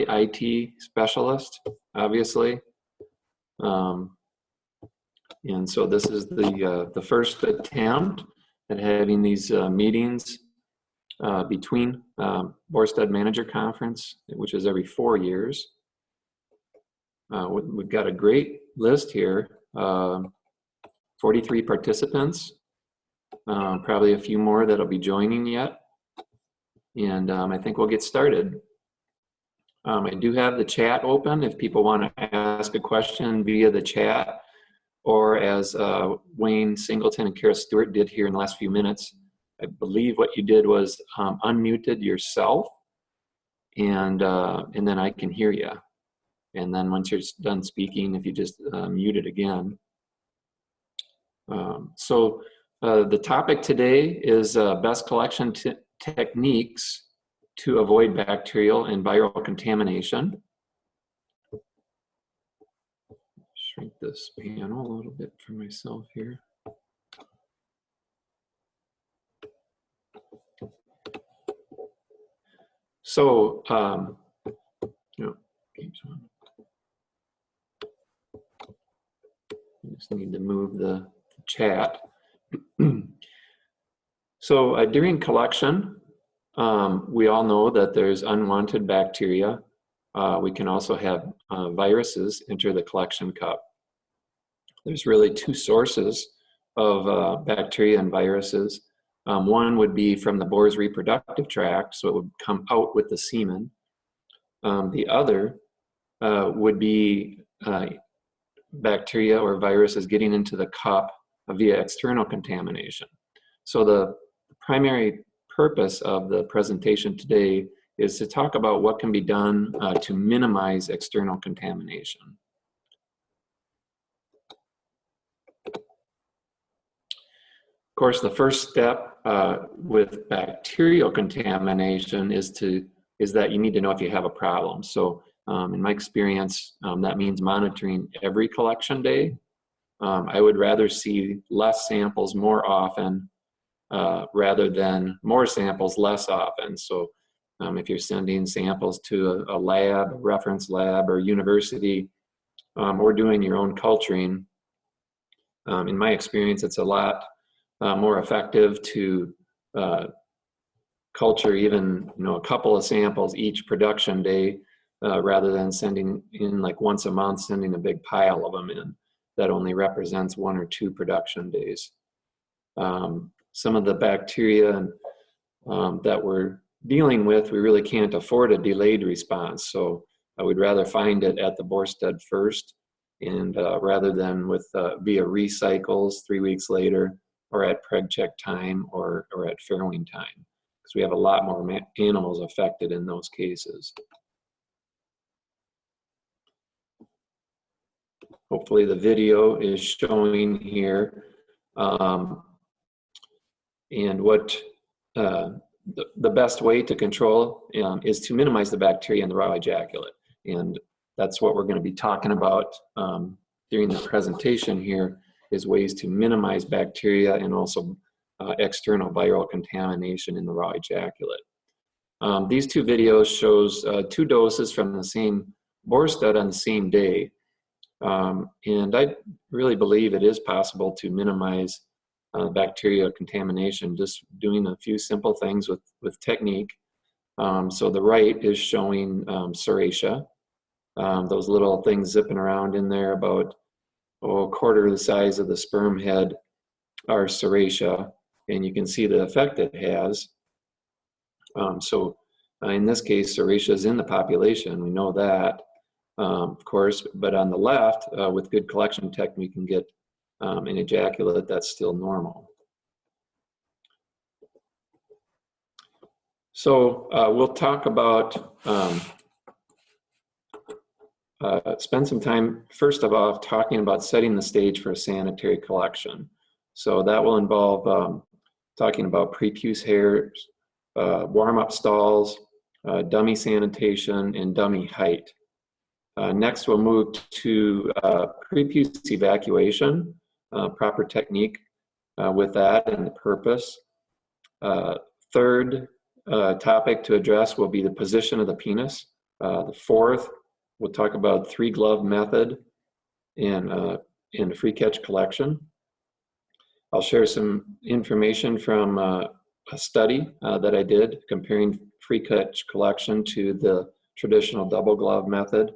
IT specialist, obviously. And so this is the first attempt at having these meetings between Borsted Manager Conference, which is every 4 years. We've got a great list here, 43 participants, probably a few more that'll be joining yet. And I think we'll get started. I do have the chat open if people want to ask a question via the chat, or as Wayne Singleton and Kara Stewart did here in the last few minutes. I believe what you did was unmuted yourself, and then I can hear you. And then once you're done speaking, if you just mute it again. So the topic today is best collection techniques to avoid bacterial and viral contamination. Shrink this panel a little bit for myself here. So, no, keeps on. I just need to move the chat. So during collection, we all know that there's unwanted bacteria. We can also have viruses enter the collection cup. There's really two sources of bacteria and viruses. One would be from the boar's reproductive tract, so it would come out with the semen. The other would be bacteria or viruses getting into the cup via external contamination. So the primary purpose of the presentation today is to talk about what can be done to minimize external contamination. Of course, the first step with bacterial contamination is that you need to know if you have a problem. So in my experience, that means monitoring every collection day. I would rather see less samples more often rather than more samples less often. So if you're sending samples to a lab, a reference lab, or university, or doing your own culturing, in my experience, it's a lot more effective to culture even a couple of samples each production day rather than sending in like once a month, sending a big pile of them in. That only represents 1 or 2 production days. Some of the bacteria that we're dealing with, we really can't afford a delayed response. So I would rather find it at the Borsted first, and rather than with via recycles 3 weeks later, or at preg check time, or at farrowing time, because we have a lot more animals affected in those cases. Hopefully the video is showing here. And what the best way to control is to minimize the bacteria in the raw ejaculate. And that's what we're going to be talking about during the presentation here, is ways to minimize bacteria and also external viral contamination in the raw ejaculate. These two videos shows 2 doses from the same Borsted on the same day. And I really believe it is possible to minimize bacterial contamination just doing a few simple things with technique. So the right is showing serratia, those little things zipping around in there about a quarter the size of the sperm head are serratia, and you can see the effect it has. So in this case, serratia is in the population, we know that. Of course, but on the left, with good collection technique, we can get an ejaculate that's still normal. So we'll talk about, spend some time, first of all, talking about setting the stage for a sanitary collection. So that will involve talking about prepuce hairs, warm-up stalls, dummy sanitation, and dummy height. Next, we'll move to prepuce evacuation, proper technique with that and the purpose. Third topic to address will be the position of the penis The fourth, we'll talk about 3-glove method in free catch collection. I'll share some information from a study that I did comparing free catch collection to the traditional double glove method.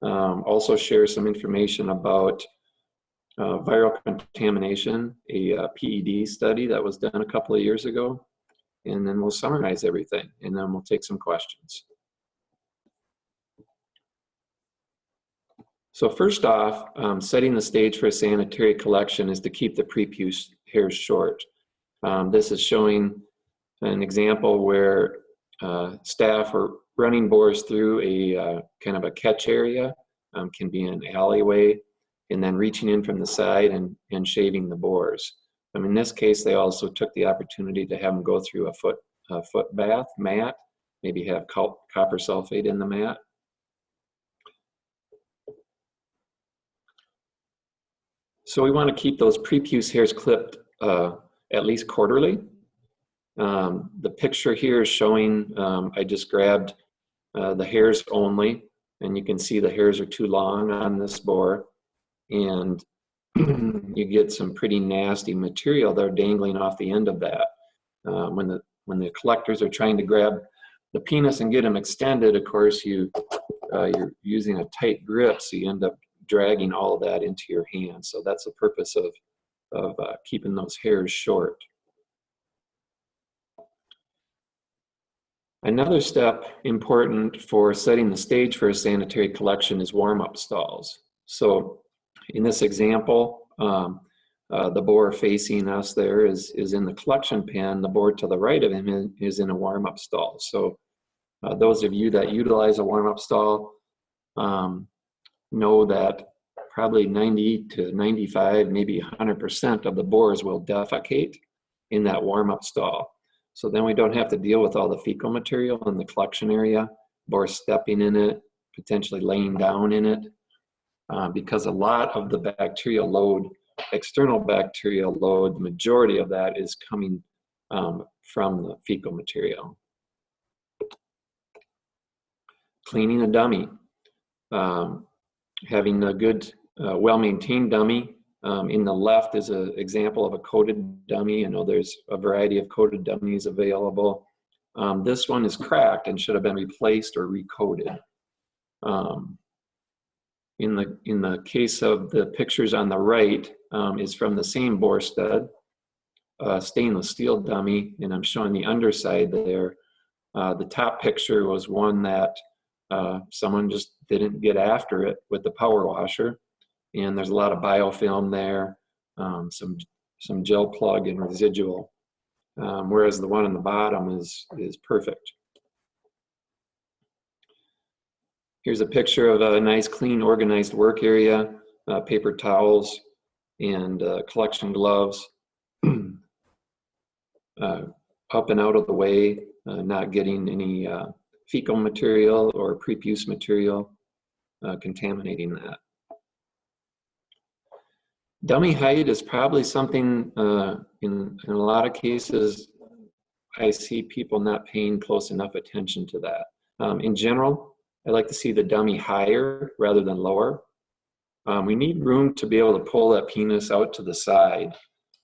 Also share some information about viral contamination, a PED study that was done a couple of years ago. And then we'll summarize everything, and then we'll take some questions. So first off, setting the stage for a sanitary collection is to keep the prepuce hairs short. This is showing an example where staff are running bores through a kind of a catch area, can be an alleyway, and then reaching in from the side and shaving the bores. In this case, they also took the opportunity to have them go through a foot bath mat, maybe have copper sulfate in the mat. So we want to keep those prepuce hairs clipped at least quarterly. The picture here is showing, I just grabbed the hairs only, and you can see the hairs are too long on this bore, and you get some pretty nasty material that are dangling off the end of that. When the collectors are trying to grab the penis and get them extended, of course, you're using a tight grip, so you end up dragging all of that into your hand. So that's the purpose of keeping those hairs short. Another step important for setting the stage for a sanitary collection is warm-up stalls. So in this example, the boar facing us there is in the collection pen. The boar to the right of him is in a warm-up stall. So those of you that utilize a warm-up stall know that probably 90 to 95, maybe 100% of the boars will defecate in that warm-up stall. So then we don't have to deal with all the fecal material in the collection area, boars stepping in it, potentially laying down in it, because a lot of the bacterial load, external bacterial load, the majority of that is coming from the fecal material. Cleaning a dummy. Having a good, well-maintained dummy. In the left is an example of a coated dummy. I know there's a variety of coated dummies available. This one is cracked and should have been replaced or recoated. In the case of the pictures on the right is from the same bore stud, stainless steel dummy, and I'm showing the underside there. The top picture was one that someone just didn't get after it with the power washer, and there's a lot of biofilm there, some gel plug and residual, whereas the one on the bottom is perfect. Here's a picture of a nice, clean, organized work area, paper towels and collection gloves, up and out of the way, not getting any fecal material or prepuce material contaminating that. Dummy height is probably something in a lot of cases I see people not paying close enough attention to that. In general, I like to see the dummy higher rather than lower. We need room to be able to pull that penis out to the side.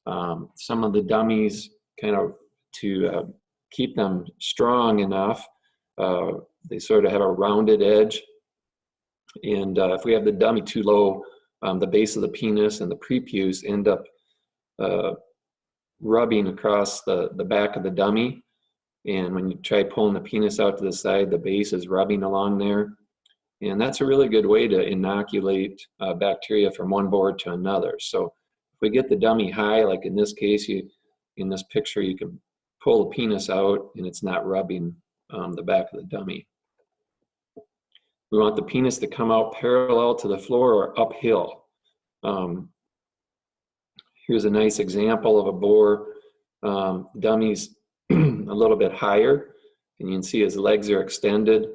Some of the dummies, kind of to keep them strong enough, they sort of have a rounded edge. And if we have the dummy too low, the base of the penis and the prepuce end up rubbing across the back of the dummy. And when you try pulling the penis out to the side, the base is rubbing along there. And that's a really good way to inoculate bacteria from one board to another. So if we get the dummy high, like in this case, in this picture, you can pull the penis out and it's not rubbing the back of the dummy. We want the penis to come out parallel to the floor or uphill. Here's a nice example of a boar. Dummy's a little bit higher, and you can see his legs are extended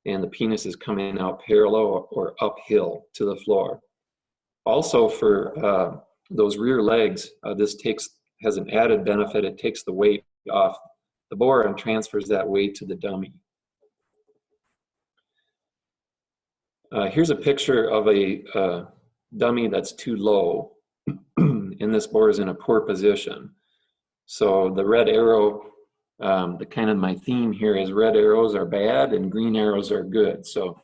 and the penis is coming out parallel or uphill to the floor. Also for those rear legs, this has an added benefit. It takes the weight off the boar and transfers that weight to the dummy. Here's a picture of a dummy that's too low, and this boar is in a poor position. So the red arrow, the kind of my theme here is red arrows are bad and green arrows are good. So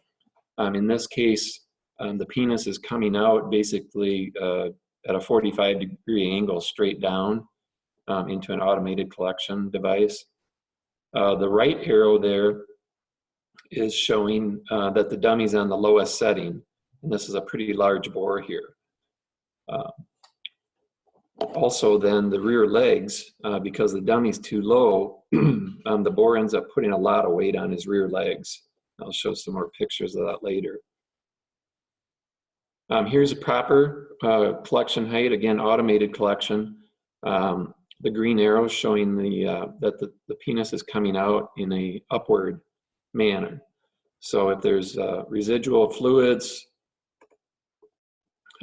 in this case, the penis is coming out basically at a 45-degree angle straight down into an automated collection device. The right arrow there is showing that the dummy's on the lowest setting, and this is a pretty large bore here. Also then the rear legs, because the dummy's too low, the boar ends up putting a lot of weight on his rear legs. I'll show some more pictures of that later. Here's a proper collection height, again automated collection. The green arrow showing that the penis is coming out in a upward manner. So if there's residual fluids,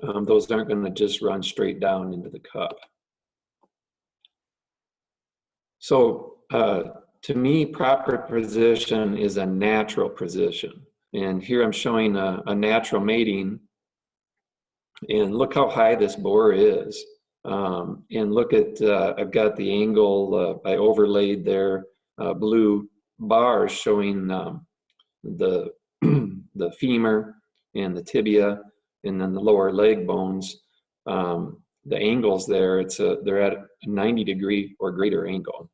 those aren't going to just run straight down into the cup. So to me, proper position is a natural position. And here I'm showing a natural mating. And look how high this boar is. And look at, I've got the angle, I overlaid there, blue bars showing the the femur and the tibia, and then the lower leg bones. The angles there, they're at a 90-degree or greater angle.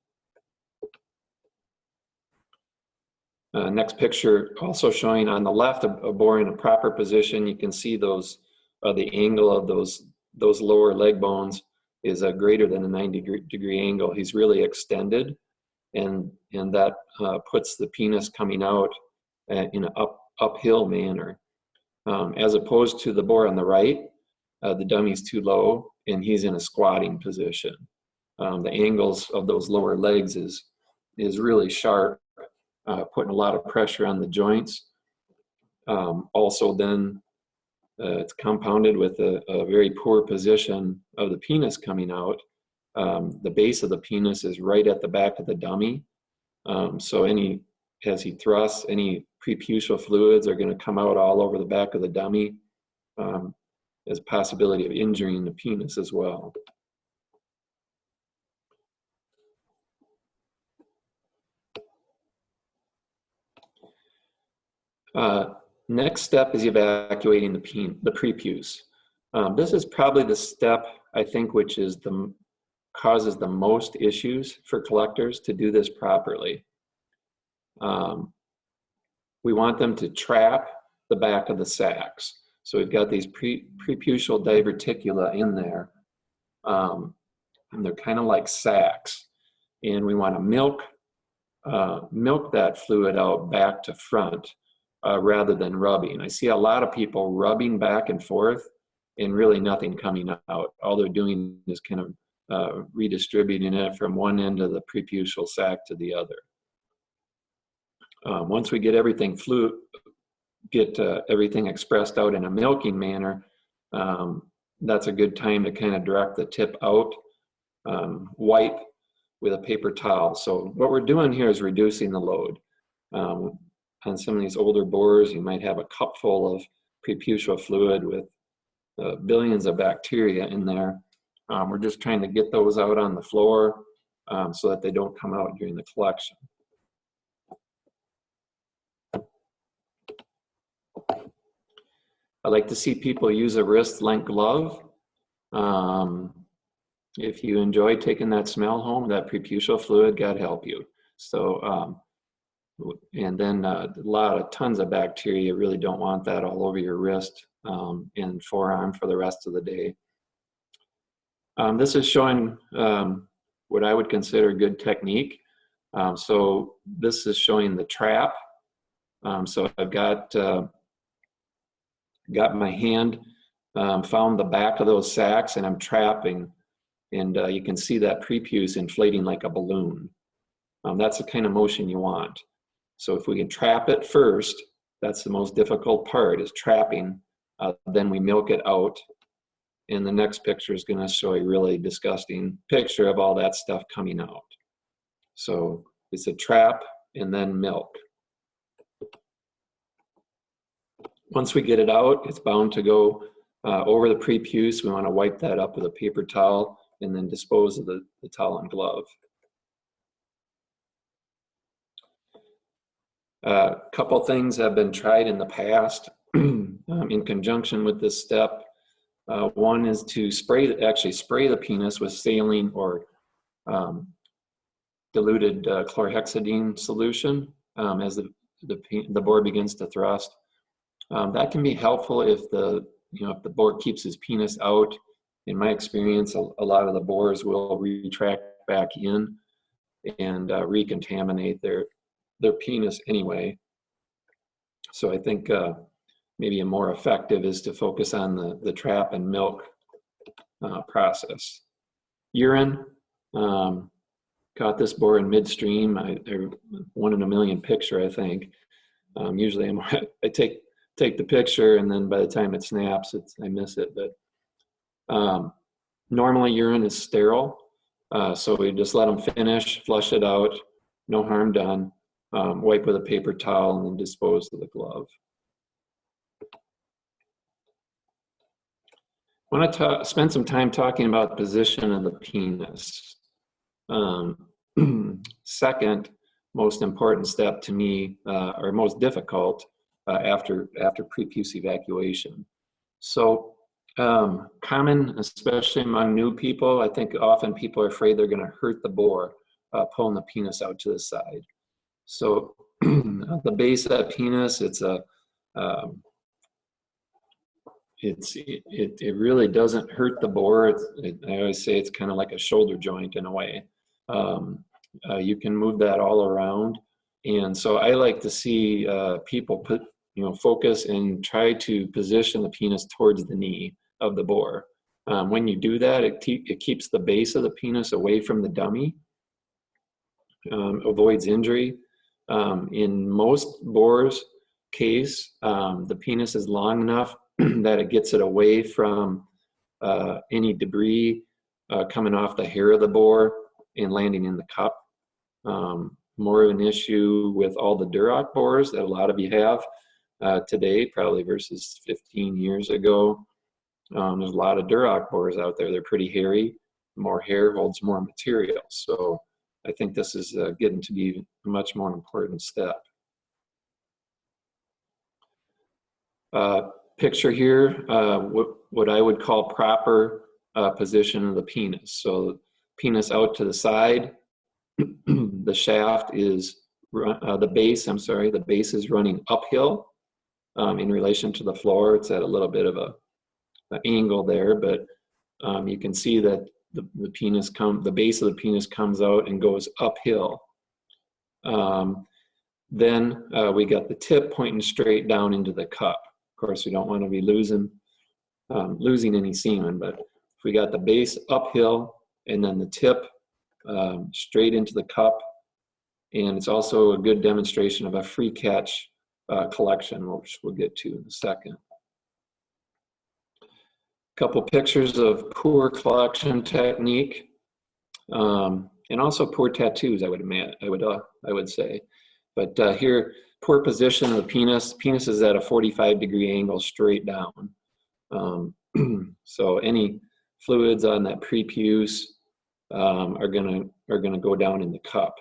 Next picture also showing on the left a boar in a proper position. You can see those the angle of those lower leg bones is greater than a 90-degree angle. He's really extended, and that puts the penis coming out in an uphill manner, as opposed to the boar on the right. The dummy's too low and he's in a squatting position. The angles of those lower legs is really sharp, putting a lot of pressure on the joints. Also then it's compounded with a very poor position of the penis coming out. The base of the penis is right at the back of the dummy. So as he thrusts, any preputial fluids are going to come out all over the back of the dummy. There's a possibility of injuring the penis as well. Next step is evacuating the prepuce. This is probably the step, I think, which is causes the most issues for collectors to do this properly. We want them to trap the back of the sacs. So we've got these preputial diverticula in there, and they're kind of like sacs. And we want to milk that fluid out back to front rather than rubbing. I see a lot of people rubbing back and forth and really nothing coming out. All they're doing is kind of redistributing it from one end of the preputial sac to the other. Once we get everything everything expressed out in a milking manner, that's a good time to kind of direct the tip out, wipe with a paper towel. So what we're doing here is reducing the load. On some of these older bores, you might have a cup full of preputial fluid with billions of bacteria in there. We're just trying to get those out on the floor so that they don't come out during the collection. I like to see people use a wrist-length glove. If you enjoy taking that smell home, that preputial fluid, God help you. So, and then tons of bacteria. You really don't want that all over your wrist and forearm for the rest of the day. This is showing what I would consider good technique. So this is showing the trap. So I've got my hand, found the back of those sacs, and I'm trapping. And you can see that prepuce inflating like a balloon. That's the kind of motion you want. So if we can trap it first, that's the most difficult part, is trapping. Then we milk it out. And the next picture is going to show a really disgusting picture of all that stuff coming out. So it's a trap and then milk. Once we get it out, it's bound to go over the prepuce. We want to wipe that up with a paper towel and then dispose of the towel and glove. A couple things have been tried in the past in conjunction with this step. One is to actually spray the penis with saline or diluted chlorhexidine solution as the boar begins to thrust. That can be helpful if the boar keeps his penis out. In my experience, a lot of the boars will retract back in and recontaminate their penis anyway. So I think maybe a more effective is to focus on the trap and milk process. Urine, caught this boar in midstream. I 1 in a million picture, I think. Usually I take the picture, and then by the time it snaps, I miss it. But normally urine is sterile, so we just let them finish, flush it out, no harm done, wipe with a paper towel, and then dispose of the glove. I want to spend some time talking about the position of the penis. Second most important step to me, or most difficult, after prepuce evacuation. So common, especially among new people, I think often people are afraid they're going to hurt the boar pulling the penis out to the side. So the base of that penis, it really doesn't hurt the boar. I always say it's kind of like a shoulder joint in a way. You can move that all around, and so I like to see people focus and try to position the penis towards the knee of the boar. When you do that, it keeps the base of the penis away from the dummy, avoids injury. In most boars' case, the penis is long enough that it gets it away from any debris coming off the hair of the boar and landing in the cup. More of an issue with all the Duroc boars that a lot of you have today, probably versus 15 years ago. There's a lot of Duroc boars out there. They're pretty hairy. More hair holds more material. So I think this is getting to be a much more important step. Picture here, what I would call proper position of the penis. So penis out to the side. The shaft is, the base is running uphill in relation to the floor. It's at a little bit of an angle there, but you can see that the base of the penis comes out and goes uphill. Then we got the tip pointing straight down into the cup. Of course, we don't want to be losing any semen, but if we got the base uphill and then the tip straight into the cup, and it's also a good demonstration of a free catch collection, which we'll get to in a second. Couple pictures of poor collection technique, and also poor tattoos. I would say, but here, poor position of the penis. Penis is at a 45-degree angle, straight down. So any fluids on that prepuce are gonna go down in the cup.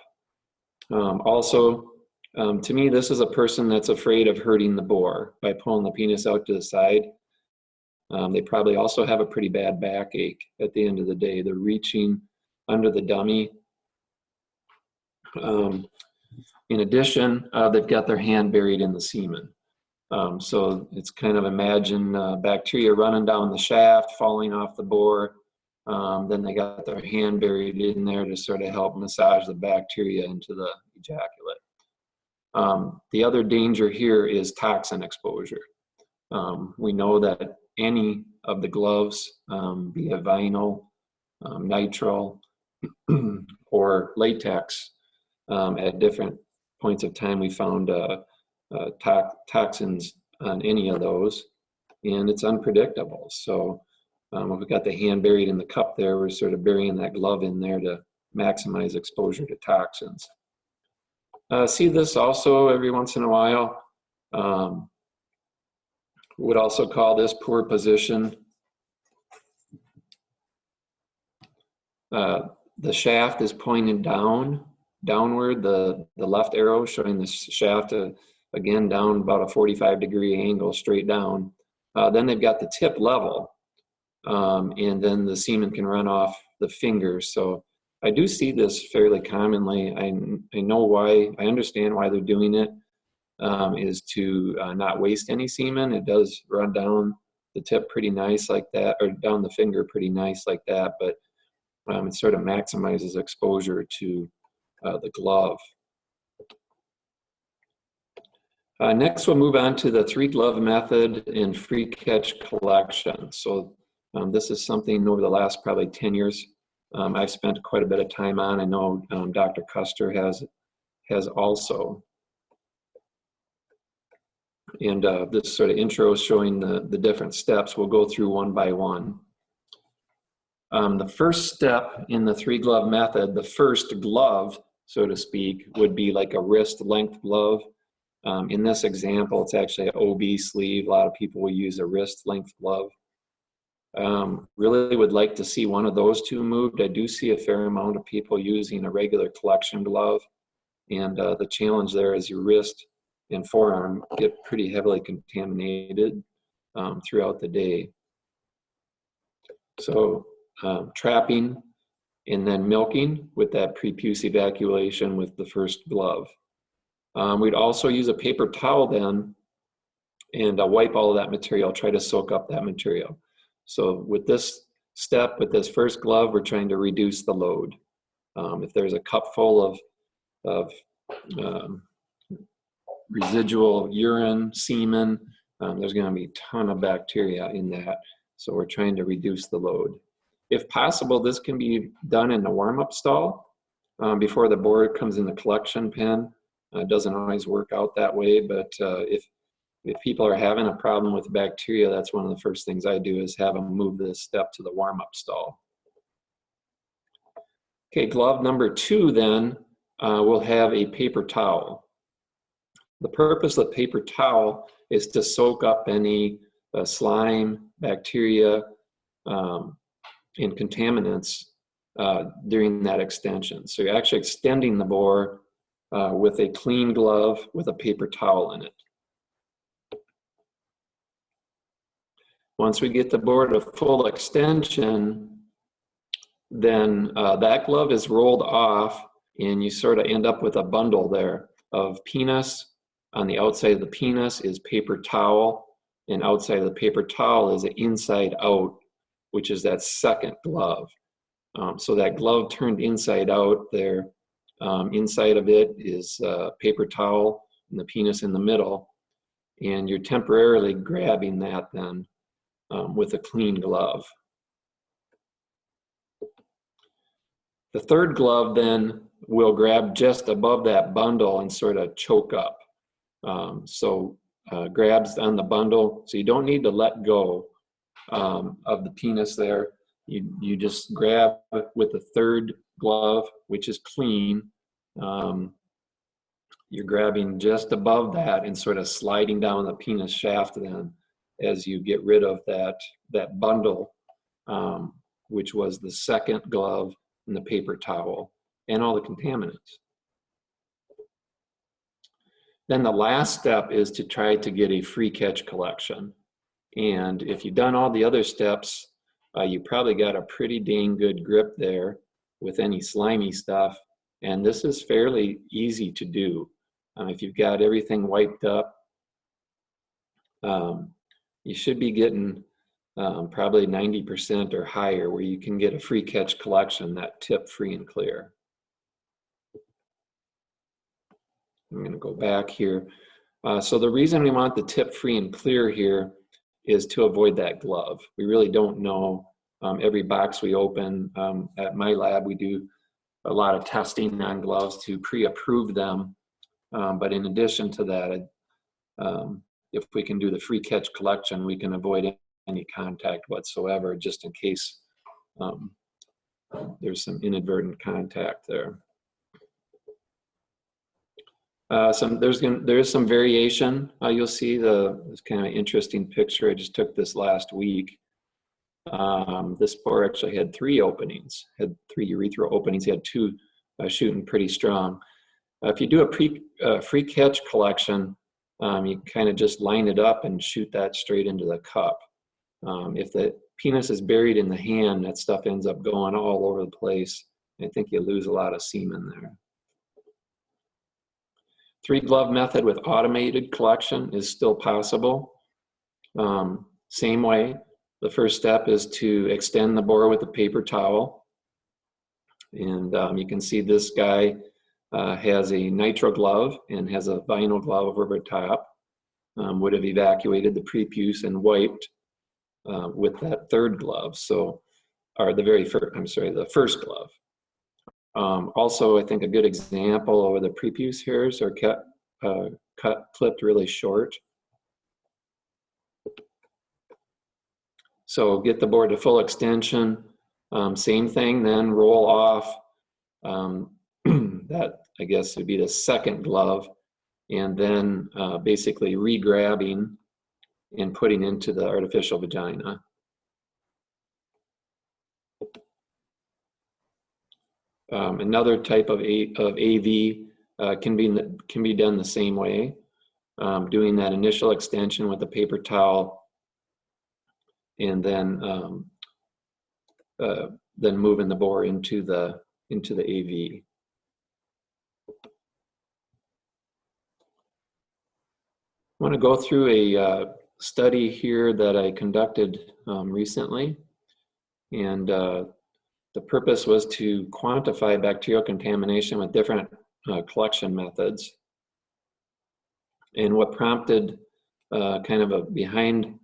To me, this is a person that's afraid of hurting the boar by pulling the penis out to the side. They probably also have a pretty bad backache at the end of the day. They're reaching under the dummy. In addition, they've got their hand buried in the semen. So it's kind of imagine bacteria running down the shaft, falling off the boar. Then they got their hand buried in there to sort of help massage the bacteria into the ejaculate. The other danger here is toxin exposure. We know that any of the gloves, be it vinyl, nitrile, or latex, at different points of time we found toxins on any of those, and it's unpredictable. So if we've got the hand buried in the cup there, we're sort of burying that glove in there to maximize exposure to toxins. See this also every once in a while. Would also call this poor position. The shaft is pointed downward, the left arrow showing the shaft again down about a 45-degree angle straight down. Then they've got the tip level, and then the semen can run off the fingers. So I do see this fairly commonly. I know why, I understand why they're doing it, is to not waste any semen. It does run down the tip pretty nice like that, or down the finger pretty nice like that, but it sort of maximizes exposure to the glove. Next, we'll move on to the 3-glove method in free catch collection. So this is something over the last probably 10 years I've spent quite a bit of time on. I know Dr. Custer has also. And this sort of intro is showing the different steps. We'll go through one by one. The first step in the 3-glove method, the first glove, so to speak, would be like a wrist length glove. In this example, it's actually an OB sleeve. A lot of people will use a wrist length glove. Really would like to see one of those two moved. I do see a fair amount of people using a regular collection glove. And the challenge there is your wrist and forearm get pretty heavily contaminated throughout the day. So trapping and then milking with that prepuce evacuation with the first glove. We'd also use a paper towel then and wipe all of that material, try to soak up that material. So with this step, with this first glove, we're trying to reduce the load. If there's a cup full of residual urine, semen, there's going to be a ton of bacteria in that. So we're trying to reduce the load. If possible, this can be done in the warm-up stall before the board comes in the collection pen. It doesn't always work out that way, but if people are having a problem with bacteria, that's one of the first things I do is have them move this step to the warm-up stall. Okay, glove number 2 then, we'll have a paper towel. The purpose of the paper towel is to soak up any slime, bacteria, and contaminants during that extension. So you're actually extending the bore with a clean glove with a paper towel in it. Once we get the bore to full extension, then that glove is rolled off and you sort of end up with a bundle there of penis. On the outside of the penis is paper towel, and outside of the paper towel is an inside out, which is that second glove. So that glove turned inside out there, inside of it is paper towel and the penis in the middle, and you're temporarily grabbing that then with a clean glove. The third glove then will grab just above that bundle and sort of choke up. Grabs on the bundle, so you don't need to let go of the penis there. You just grab with the third glove, which is clean. You're grabbing just above that and sort of sliding down the penis shaft then as you get rid of that bundle, which was the second glove and the paper towel and all the contaminants. Then the last step is to try to get a free catch collection. And if you've done all the other steps, you probably got a pretty dang good grip there with any slimy stuff. And this is fairly easy to do. If you've got everything wiped up, you should be getting probably 90% or higher where you can get a free catch collection, that tip free and clear. I'm going to go back here. So the reason we want the tip free and clear here is to avoid that glove. We really don't know. Every box we open, at my lab, we do a lot of testing on gloves to pre-approve them. But in addition to that, if we can do the free catch collection, we can avoid any contact whatsoever, just in case there's some inadvertent contact there. There is some variation. You'll see this kind of interesting picture. I just took this last week. This boar actually had 3 openings, had 3 urethral openings. He had 2 shooting pretty strong. If you do a free catch collection, you kind of just line it up and shoot that straight into the cup. If the penis is buried in the hand, that stuff ends up going all over the place. I think you lose a lot of semen there. 3-glove method with automated collection is still possible. Same way, the first step is to extend the bore with a paper towel. And you can see this guy has a nitro glove and has a vinyl glove over top. Would have evacuated the prepuce and wiped with that 3rd glove. So, or the first glove. Also, I think a good example over the prepuce hairs are clipped really short. So get the board to full extension. Same thing, then roll off. That, I guess, would be the 2nd glove. And then basically re-grabbing and putting into the artificial vagina. Another type of AV can be done the same way, doing that initial extension with a paper towel, and then moving the bore into the AV. I want to go through a study here that I conducted recently, and the purpose was to quantify bacterial contamination with different collection methods. And what prompted kind of a behind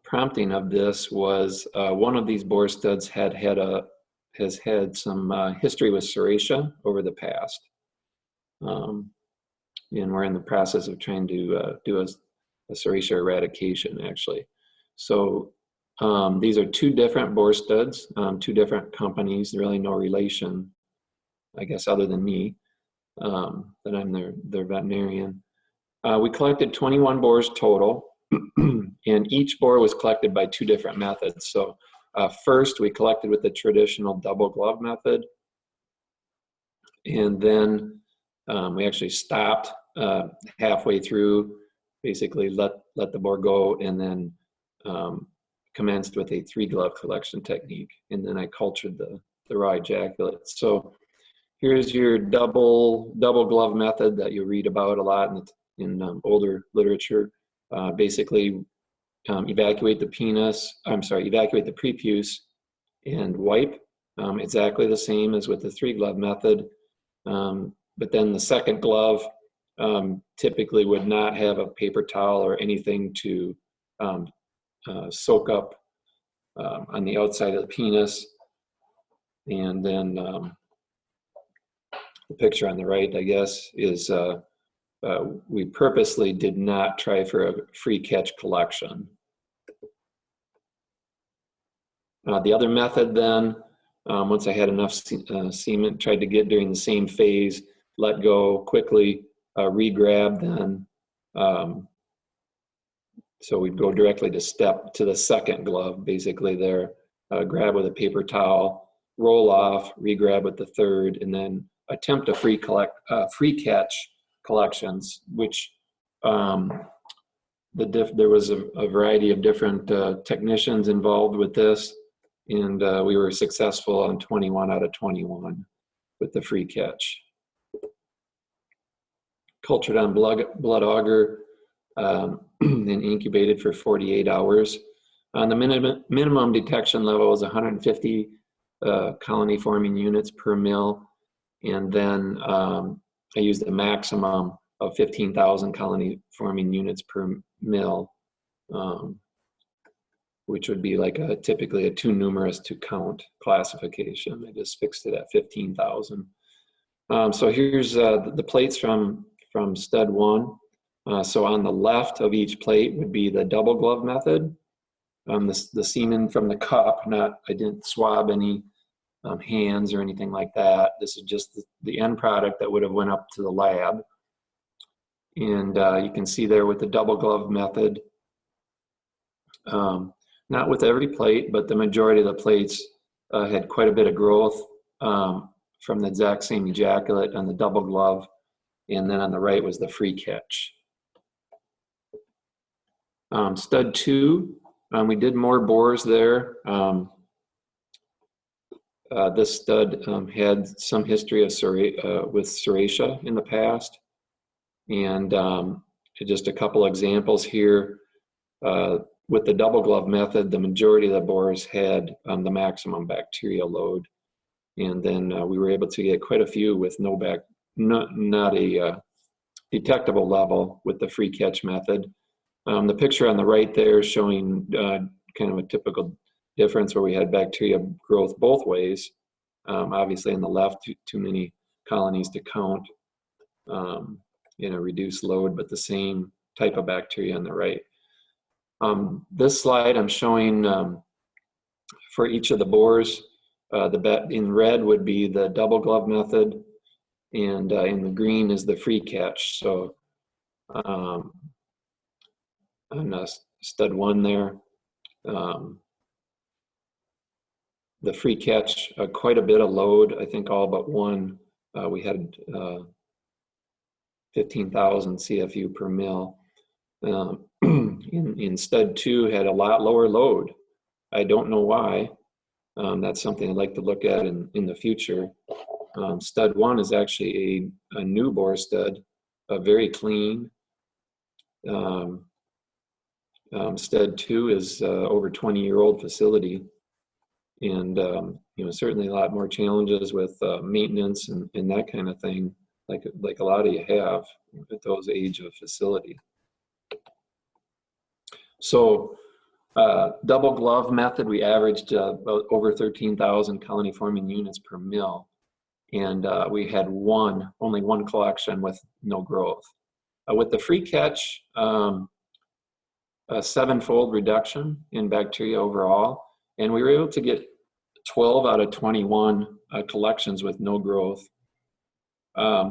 prompting of this was one of these bore studs has had some history with serratia over the past. And we're in the process of trying to do a serratia eradication, actually. So these are 2 different bore studs, 2 different companies, really no relation, I guess, other than me, that I'm their veterinarian. We collected 21 bores total, and each bore was collected by 2 different methods. So first, we collected with the traditional double glove method, and then we actually stopped halfway through, basically let the bore go, and then commenced with a 3-glove collection technique, and then I cultured the raw ejaculate. So here's your double glove method that you read about a lot in older literature. Basically, evacuate the prepuce and wipe. Exactly the same as with the 3-glove method, but then the 2nd glove typically would not have a paper towel or anything to soak up on the outside of the penis. And then the picture on the right, I guess, is we purposely did not try for a free catch collection. The other method then, once I had enough semen, tried to get during the same phase, let go quickly, re-grab then. So we'd go directly to the 2nd glove, basically there, grab with a paper towel, roll off, re-grab with the 3rd, and then attempt a free catch collections, which there was a variety of different technicians involved with this, and we were successful on 21 out of 21 with the free catch. Cultured on blood auger and incubated for 48 hours. The minimum detection level was 150 colony forming units per mil, and then I used a maximum of 15,000 colony forming units per mil, which would be like typically a too numerous to count classification. I just fixed it at 15,000. So here's the plates from stud 1. So on the left of each plate would be the double glove method. The semen from the cup, I didn't swab any hands or anything like that. This is just the end product that would have went up to the lab. And you can see there with the double glove method, not with every plate, but the majority of the plates had quite a bit of growth from the exact same ejaculate on the double glove. And then on the right was the free catch. Stud 2, we did more bores there. This stud had some history of with serratia in the past. And just a couple examples here. With the double glove method, the majority of the bores had the maximum bacterial load. And then we were able to get quite a few with not a detectable level with the free catch method. The picture on the right there is showing kind of a typical difference where we had bacteria growth both ways. Obviously on the left, too many colonies to count in a reduced load, but the same type of bacteria on the right. This slide I'm showing for each of the bores. In red would be the double glove method, and in the green is the free catch. So on stud 1 there, the free catch, quite a bit of load. I think all but one, we had 15,000 CFU per mil. In stud 2 had a lot lower load. I don't know why. That's something I'd like to look at in the future. Stud 1 is actually a new bore stud, very clean. Stud 2 is over 20-year-old facility, and certainly a lot more challenges with maintenance and that kind of thing, like a lot of you have at those age of facility. So double glove method, we averaged about over 13,000 colony forming units per mil, and we had only one collection with no growth. With the free catch, a 7-fold reduction in bacteria overall, and we were able to get 12 out of 21 collections with no growth.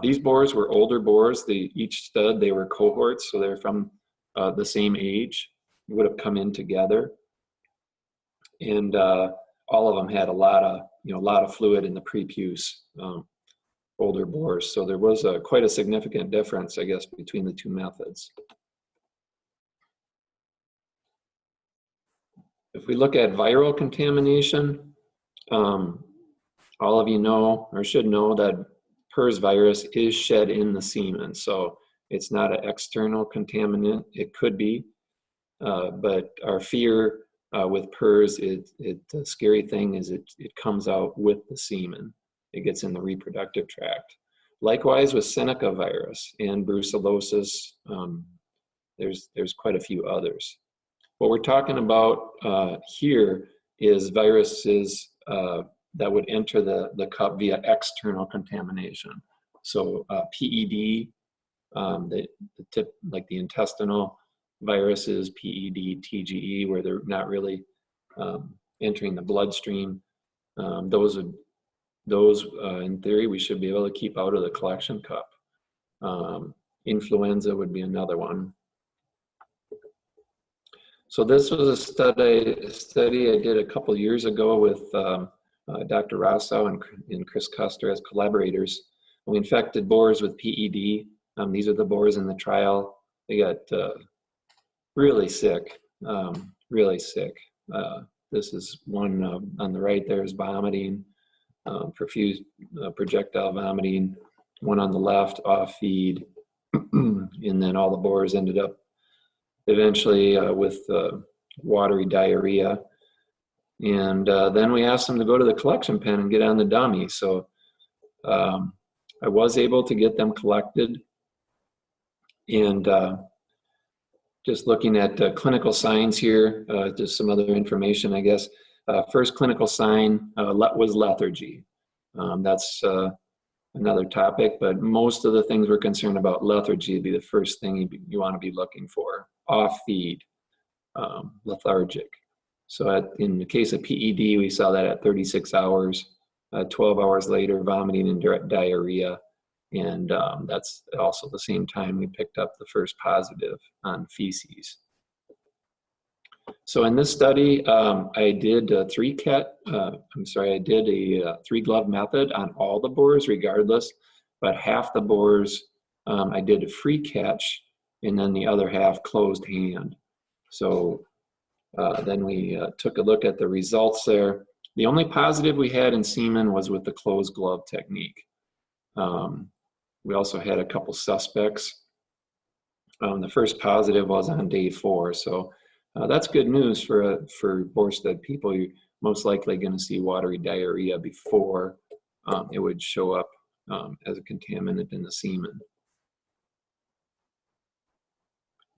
These bores were older bores. Each stud, they were cohorts, so they're from the same age, would have come in together, and all of them had a lot of fluid in the prepuce, older bores. So there was quite a significant difference, I guess, between the two methods. If we look at viral contamination, all of you know or should know that PRRS virus is shed in the semen. So it's not an external contaminant. It could be, but our fear with PRRS, the scary thing is it comes out with the semen. It gets in the reproductive tract. Likewise with Seneca virus and brucellosis, there's quite a few others. What we're talking about here is viruses that would enter the cup via external contamination. So PED, like the intestinal viruses, PED, TGE, where they're not really entering the bloodstream. Those in theory, we should be able to keep out of the collection cup. Influenza would be another one. So this was a study I did a couple years ago with Dr. Rosso and Chris Custer as collaborators. We infected boars with PED. These are the boars in the trial. They got really sick, really sick. This is one on the right there is vomiting, profuse projectile vomiting. One on the left, off feed. And then all the boars ended up eventually with watery diarrhea. And then we asked them to go to the collection pen and get on the dummy. So I was able to get them collected. And just looking at clinical signs here, just some other information, I guess. First clinical sign was lethargy. That's another topic, but most of the things we're concerned about, lethargy would be the first thing you want to be looking for. Off feed, lethargic. So in the case of PED, we saw that at 36 hours, 12 hours later, vomiting and diarrhea. And that's also the same time we picked up the first positive on feces. So in this study, I did a three-glove method on all the bores regardless, but half the bores I did a free catch, and then the other half closed hand. So then we took a look at the results there. The only positive we had in semen was with the closed glove technique. We also had a couple suspects. The first positive was on day 4, so that's good news for boar-stud people. You're most likely going to see watery diarrhea before it would show up as a contaminant in the semen.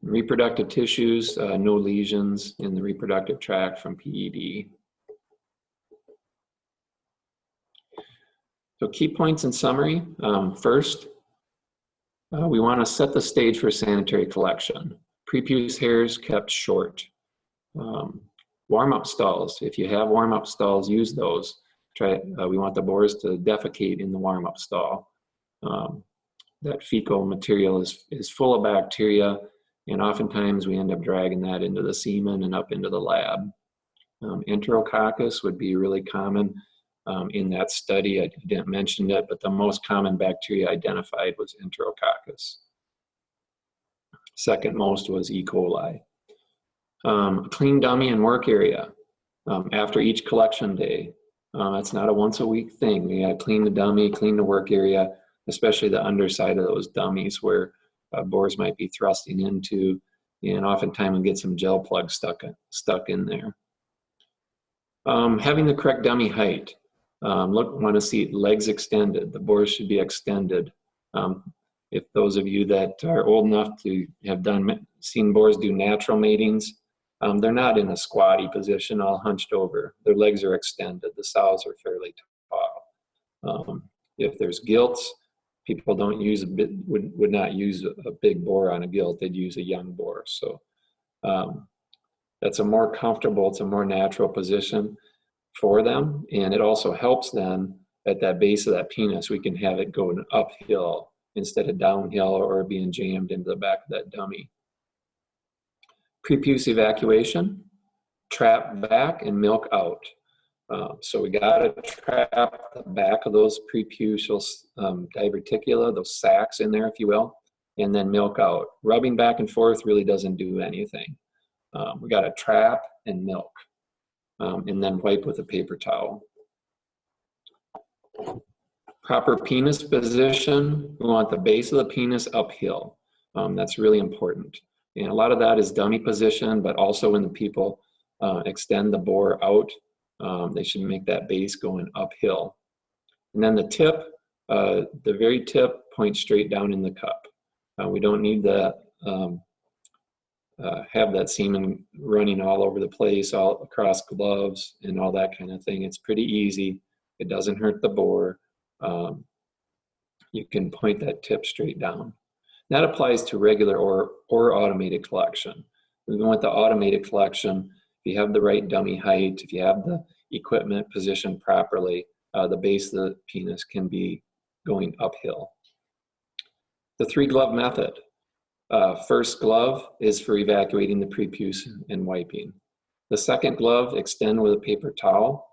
Reproductive tissues, no lesions in the reproductive tract from PED. So key points in summary. First, we want to set the stage for sanitary collection. Prepuce hairs kept short. Warm-up stalls. If you have warm-up stalls, use those. We want the boars to defecate in the warm-up stall. That fecal material is full of bacteria, and oftentimes we end up dragging that into the semen and up into the lab. Enterococcus would be really common in that study. I didn't mention it, but the most common bacteria identified was Enterococcus. Second most was E. coli. Clean dummy and work area after each collection day. That's not a once a week thing. We gotta clean the dummy, clean the work area, especially the underside of those dummies where boars might be thrusting into, and oftentimes we get some gel plugs stuck in there. Having the correct dummy height. Want to see legs extended. The boars should be extended. If those of you that are old enough to have seen boars do natural matings, they're not in a squatty position, all hunched over. Their legs are extended. The sows are fairly tall. If there's gilts, people would not use a big boar on a gilt. They'd use a young boar. So that's a more comfortable, it's a more natural position for them, and it also helps them at that base of that penis. We can have it going uphill instead of downhill or being jammed into the back of that dummy. Prepuce evacuation, trap back and milk out. So we got to trap the back of those preputial diverticula, those sacs in there, if you will, and then milk out. Rubbing back and forth really doesn't do anything. We got to trap and milk. And then wipe with a paper towel. Proper penis position. We want the base of the penis uphill. That's really important. And a lot of that is dummy position, but also when the people extend the boar out, they should make that base going uphill. And then the tip, the very tip points straight down in the cup. We don't need the have that semen running all over the place, all across gloves and all that kind of thing. It's pretty easy. It doesn't hurt the boar. You can point that tip straight down. That applies to regular or automated collection. Even with the automated collection, if you have the right dummy height, if you have the equipment positioned properly, the base of the penis can be going uphill. The 3-glove method. First glove is for evacuating the prepuce and wiping. The second glove, extend with a paper towel,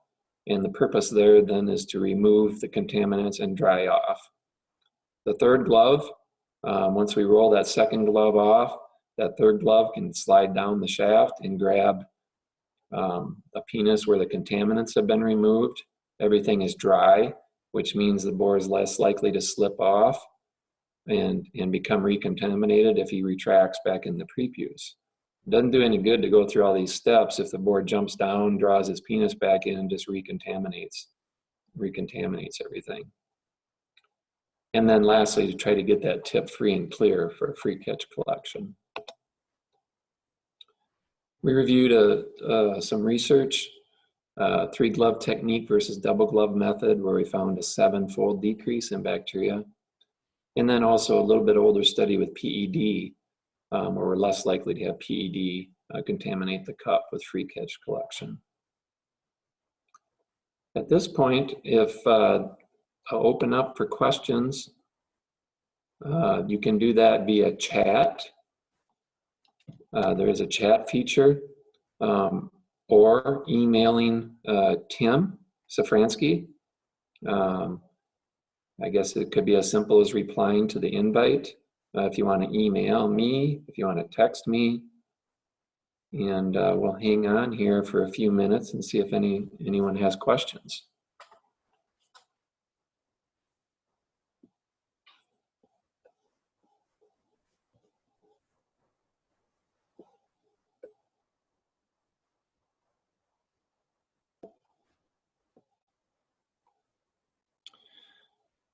and the purpose there then is to remove the contaminants and dry off. The third glove, once we roll that second glove off, that third glove can slide down the shaft and grab the penis where the contaminants have been removed. Everything is dry, which means the boar is less likely to slip off and become recontaminated if he retracts back in the prepuce. It doesn't do any good to go through all these steps if the boar jumps down, draws his penis back in, and just recontaminates everything. And then lastly, to try to get that tip free and clear for a free catch collection. We reviewed some research, 3-glove technique versus double glove method, where we found a 7-fold decrease in bacteria. And then also a little bit older study with PED, where we're less likely to have PED contaminate the cup with free catch collection. At this point, if I'll open up for questions You can do that via chat. There is a chat feature, or emailing Tim Safransky. I guess it could be as simple as replying to the invite. If you want to email me, if you want to text me, and we'll hang on here for a few minutes and see if anyone has questions.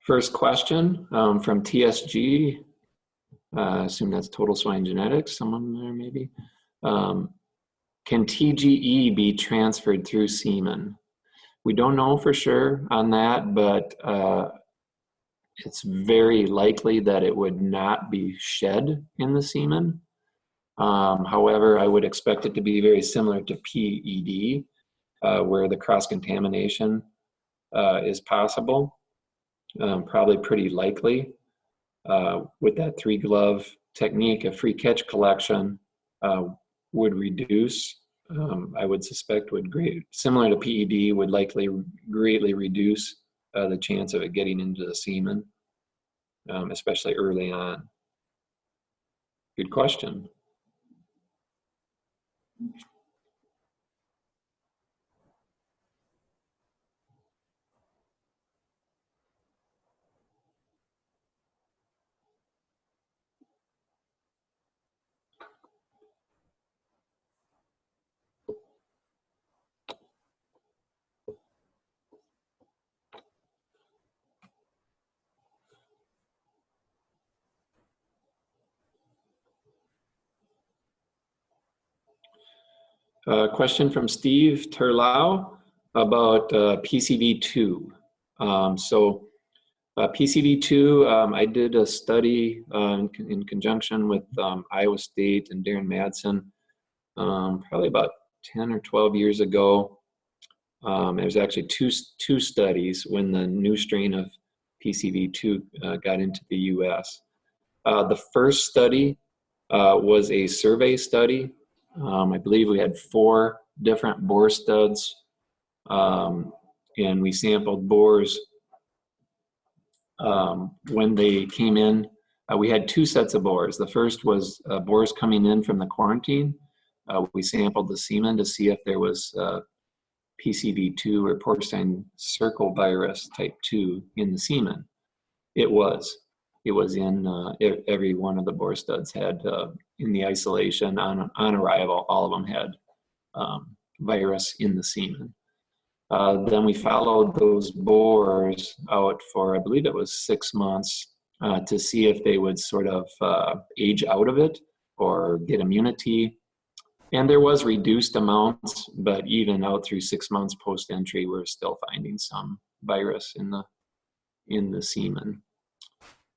First question from TSG. I assume that's Total Swine Genetics, someone there maybe. Can TGE be transferred through semen? We don't know for sure on that, but it's very likely that it would not be shed in the semen. However, I would expect it to be very similar to PED, where the cross-contamination is possible, probably pretty likely. With that three-glove technique, a free catch collection would reduce, I would suspect similar to PED, would likely greatly reduce the chance of it getting into the semen, especially early on. Good question. Question from Steve Terlau about PCV2. PCV2, I did a study in conjunction with Iowa State and Darren Madsen probably about 10 or 12 years ago. There's actually two studies when the new strain of PCV2 got into the US. The first study was a survey study. I believe we had 4 different boar studs, and we sampled boars when they came in. We had 2 sets of boars. The first was boars coming in from the quarantine. We sampled the semen to see if there was PCV2 or porcine circle virus type 2 in the semen. It was in every one of the boar studs had in the isolation on arrival, all of them had virus in the semen. Then we followed those boars out for, I believe it was 6 months, to see if they would sort of age out of it or get immunity. And there was reduced amounts, but even out through 6 months post-entry, we're still finding some virus in the semen.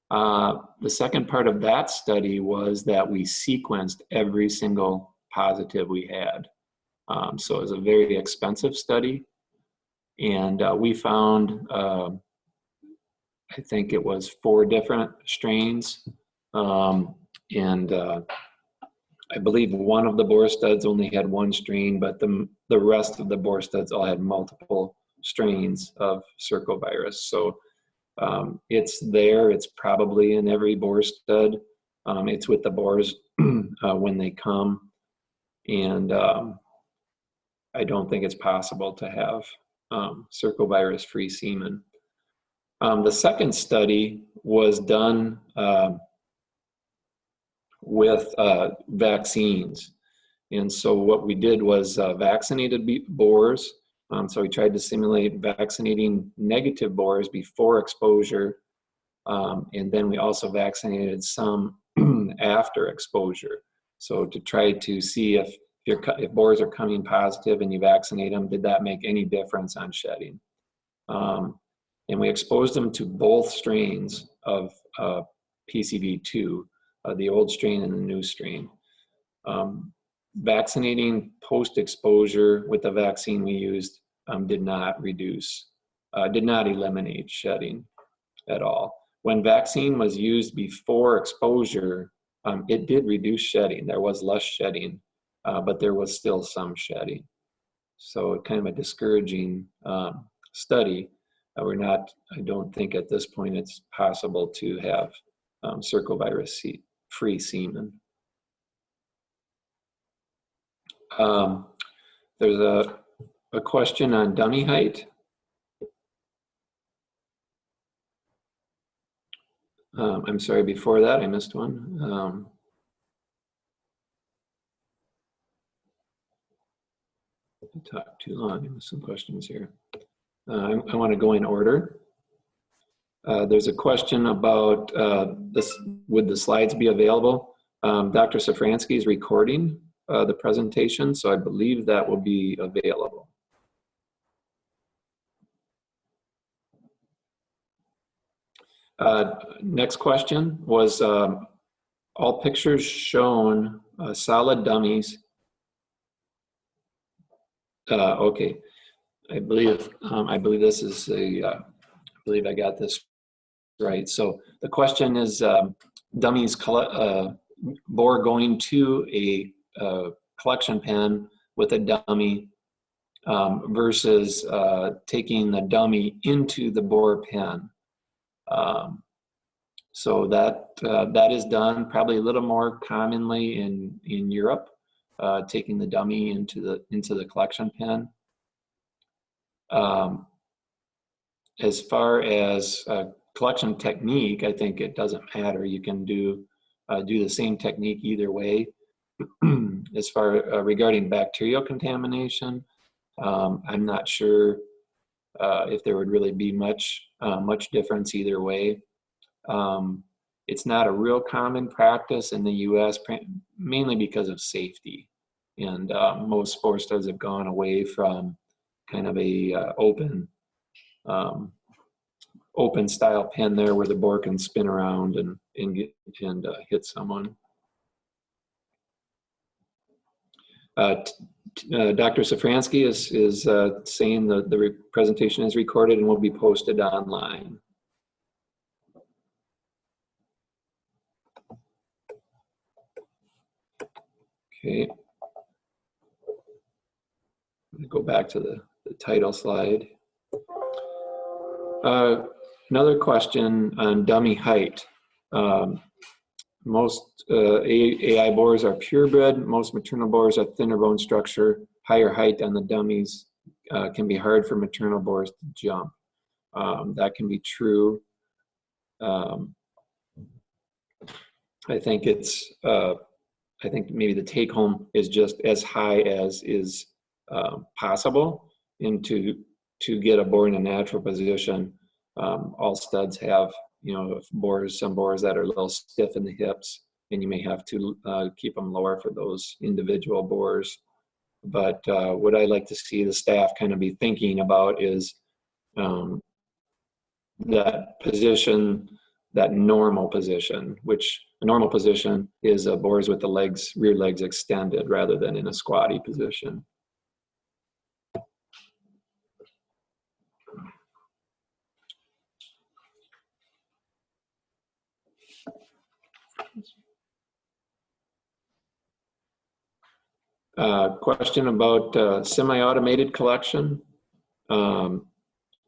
The second part of that study was that we sequenced every single positive we had. So it was a very expensive study. And we found, I think it was 4 different strains. I believe one of the boar studs only had 1 strain, but the rest of the boar studs all had multiple strains of circovirus. So it's there. It's probably in every boar stud. It's with the boars when they come. And I don't think it's possible to have circovirus-free semen. The second study was done with vaccines. And so what we did was vaccinated boars. So we tried to simulate vaccinating negative boars before exposure. And then we also vaccinated some after exposure. So to try to see if boars are coming positive and you vaccinate them, did that make any difference on shedding? And we exposed them to both strains of PCV2, the old strain and the new strain. Vaccinating post-exposure with the vaccine we used did not eliminate shedding at all. when vaccine was used before exposure, it did reduce shedding. There was less shedding, but there was still some shedding. So kind of a discouraging study. I don't think at this point it's possible to have circovirus-free semen. There's a question on dummy height. I'm sorry, before that I missed one. I talked too long. I missed some questions here. I want to go in order. There's a question about this: would the slides be available? Dr. Safransky is recording the presentation, so I believe that will be available. Next question was, all pictures shown solid dummies. Okay, I believe this is I believe I got this right. So the question is, dummies bore going to a collection pen with a dummy versus taking the dummy into the bore pen. So that is done probably a little more commonly in Europe, taking the dummy into the collection pen. As far as collection technique, I think it doesn't matter. You can do the same technique either way. As far regarding bacterial contamination, I'm not sure if there would really be much difference either way. It's not a real common practice in the U.S., mainly because of safety, and most spore studs have gone away from kind of a open style pen there where the bore can spin around and hit someone. Dr. Safransky is saying the presentation is recorded and will be posted online. Okay. Go back to the title slide. Another question on dummy height. Most AI bores are purebred. Most maternal bores are thinner bone structure. Higher height on the dummies can be hard for maternal bores to jump. That can be true. I think I think maybe the take home is just as high as is possible, and to get a bore in a natural position. All studs have, some bores that are a little stiff in the hips, and you may have to keep them lower for those individual bores. But what I like to see the staff kind of be thinking about is that position, that normal position, which a normal position is bores with the rear legs extended rather than in a squatty position. Question about semi-automated collection.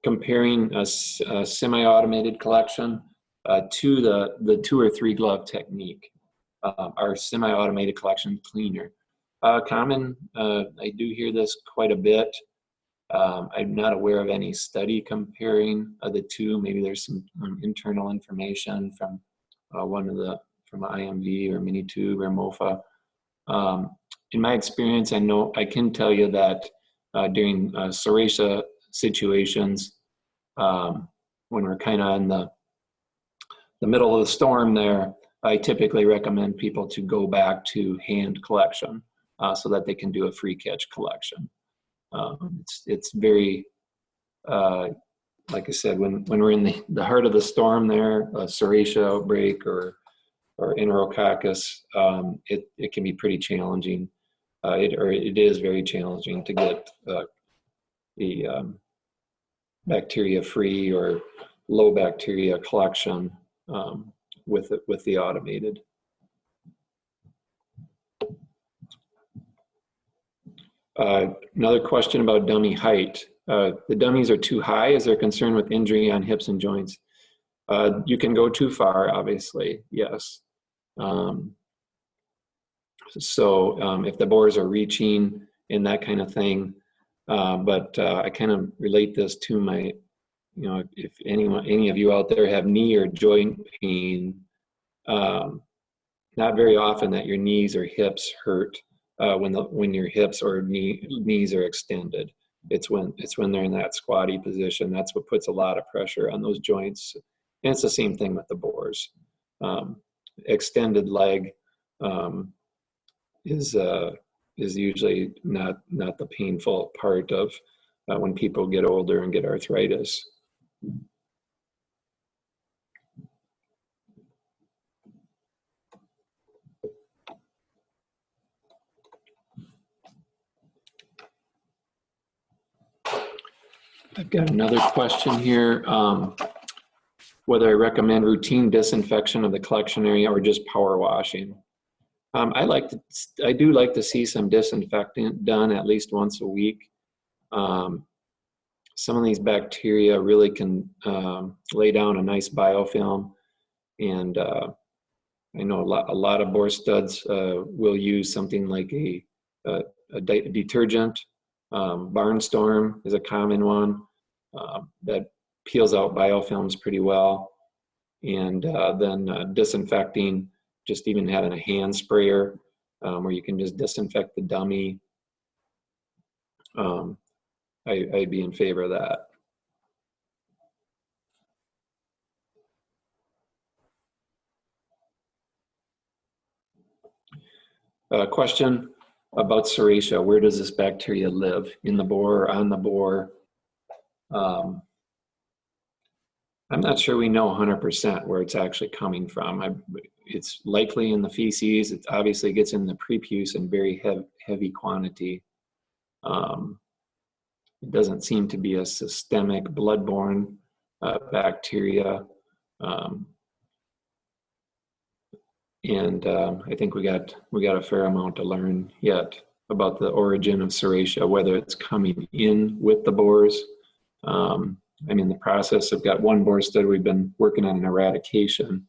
Comparing a semi-automated collection to the 2 or 3 glove technique. Our semi-automated collection cleaner. Common, I do hear this quite a bit. I'm not aware of any study comparing the two. Maybe there's some internal information from from IMV or Minitube or MOFA. In my experience, I can tell you that during serratia situations, when we're kind of in the middle of the storm there, I typically recommend people to go back to hand collection so that they can do a free catch collection. It's very, like I said, when we're in the heart of the storm there, a serratia outbreak or enterococcus, it can be pretty challenging. It is very challenging to get the bacteria-free or low bacteria collection with the automated. Another question about dummy height. The dummies are too high. Is there concern with injury on hips and joints? You can go too far, obviously, yes. If the bores are reaching and that kind of thing, but I kind of relate this to my, if any of you out there have knee or joint pain, not very often that your knees or hips hurt when your hips or knees are extended. It's when they're in that squatty position. That's what puts a lot of pressure on those joints. And it's the same thing with the bores. Extended leg is usually not the painful part of when people get older and get arthritis. I've got another question here. Whether I recommend routine disinfection of the collection area or just power washing. I do like to see some disinfectant done at least once a week. Some of these bacteria really can lay down a nice biofilm, and I know a lot of bore studs will use something like a detergent. Barnstorm is a common one that peels out biofilms pretty well, and then disinfecting, just even having a hand sprayer where you can just disinfect the dummy. I'd be in favor of that. Question about serratia. Where does this bacteria live? In the bore or on the bore? I'm not sure we know 100% where it's actually coming from. It's likely in the feces. It obviously gets in the prepuce in very heavy quantity. It doesn't seem to be a systemic bloodborne bacteria. I think we got a fair amount to learn yet about the origin of serratia, whether it's coming in with the bores. I'm in the process. I've got one bore stud we've been working on an eradication,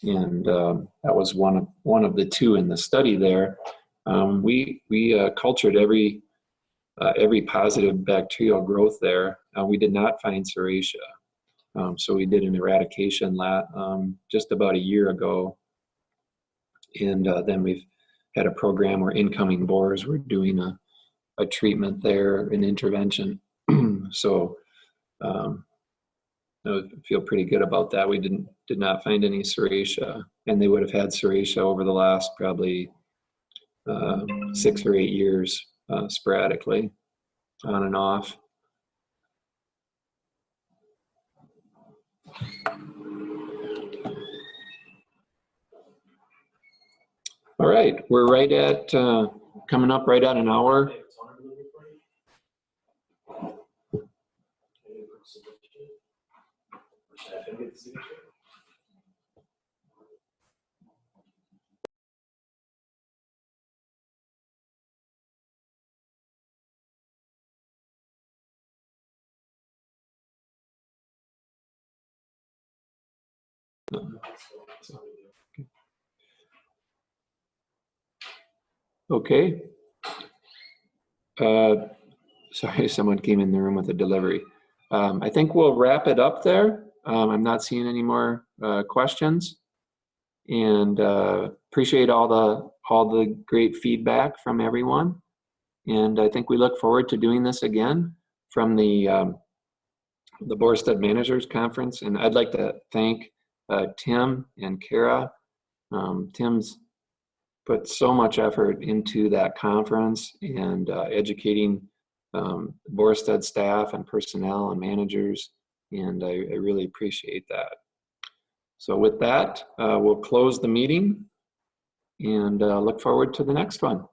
and that was one of the two in the study there. We cultured every positive bacterial growth there. We did not find serratia, so we did an eradication just about a year ago, and then we've had a program where incoming bores were doing a treatment there, an intervention. So I feel pretty good about that. We did not find any serratia, and they would have had serratia over the last probably 6 or 8 years, sporadically, on and off. All right, we're right at coming up right at an hour. Okay. Sorry, someone came in the room with a delivery. I think we'll wrap it up there. I'm not seeing any more questions, and appreciate all the great feedback from everyone. And I think we look forward to doing this again from the Bore Stud Managers Conference. And I'd like to thank Tim and Kara. Tim's put so much effort into that conference and educating Bore Stud staff and personnel and managers, and I really appreciate that. So with that, we'll close the meeting and look forward to the next one.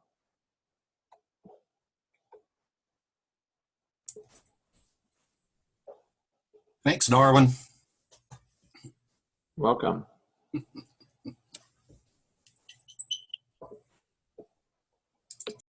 Thanks, Darwin. Welcome.